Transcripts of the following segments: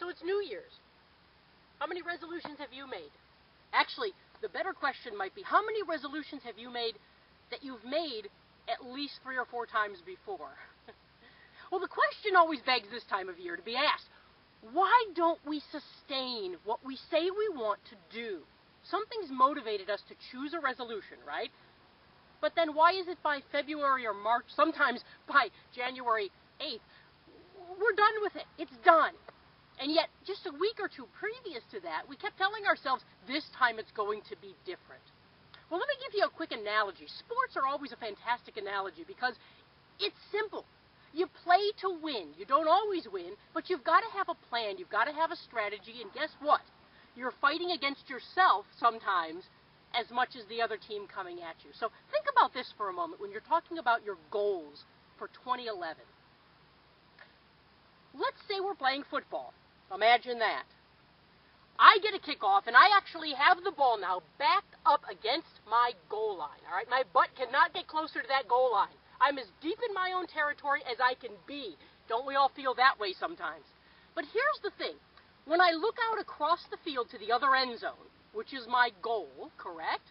So it's New Year's. How many resolutions have you made? Actually, the better question might be, how many resolutions have you made that you've made at least 3 or 4 times before? Well, the question always begs this time of year to be asked, why don't we sustain what we say we want to do? Something's motivated us to choose a resolution, right? But then why is it by February or March, sometimes by January 8th, we're done with it. It's done. And yet, just a week or 2 previous to that, we kept telling ourselves, this time it's going to be different. Well, let me give you a quick analogy. Sports are always a fantastic analogy because it's simple. You play to win. You don't always win, but you've got to have a plan. You've got to have a strategy, and guess what? You're fighting against yourself sometimes as much as the other team coming at you. So think about this for a moment when you're talking about your goals for 2011. Let's say we're playing football. Imagine that. I get a kickoff, and I actually have the ball now backed up against my goal line. All right, my butt cannot get closer to that goal line. I'm as deep in my own territory as I can be. Don't we all feel that way sometimes? But here's the thing. When I look out across the field to the other end zone, which is my goal, correct?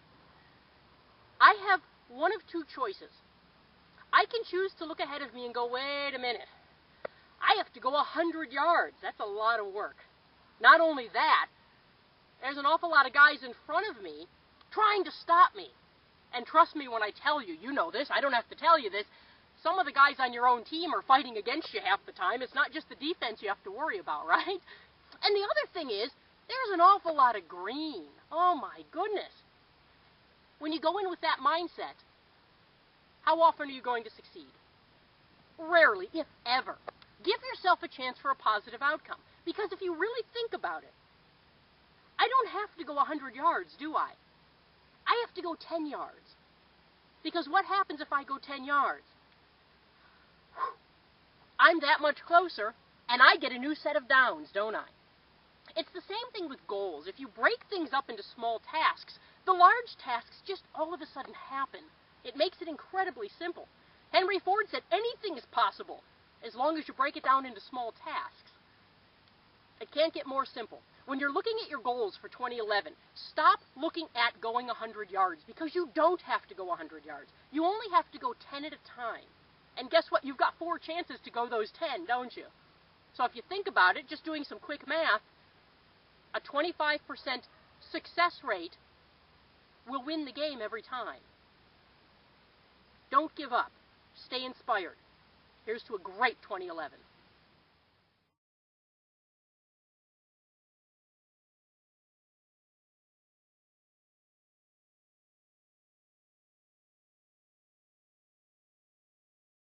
I have one of 2 choices. I can choose to look ahead of me and go, wait a minute. I have to go 100 yards. That's a lot of work. Not only that, there's an awful lot of guys in front of me trying to stop me. And trust me when I tell you, you know this, I don't have to tell you this, some of the guys on your own team are fighting against you half the time. It's not just the defense you have to worry about, right? And the other thing is, there's an awful lot of green. Oh my goodness. When you go in with that mindset, how often are you going to succeed? Rarely, if ever. Give yourself a chance for a positive outcome. Because if you really think about it, I don't have to go 100 yards, do I? I have to go 10 yards. Because what happens if I go 10 yards? I'm that much closer, and I get a new set of downs, don't I? It's the same thing with goals. If you break things up into small tasks, the large tasks just all of a sudden happen. It makes it incredibly simple. Henry Ford said anything is possible as long as you break it down into small tasks. It can't get more simple. When you're looking at your goals for 2011, stop looking at going 100 yards because you don't have to go 100 yards. You only have to go 10 at a time. And guess what? You've got 4 chances to go those 10, don't you? So if you think about it, just doing some quick math, a 25% success rate will win the game every time. Don't give up. Stay inspired. Here's to a great 2011.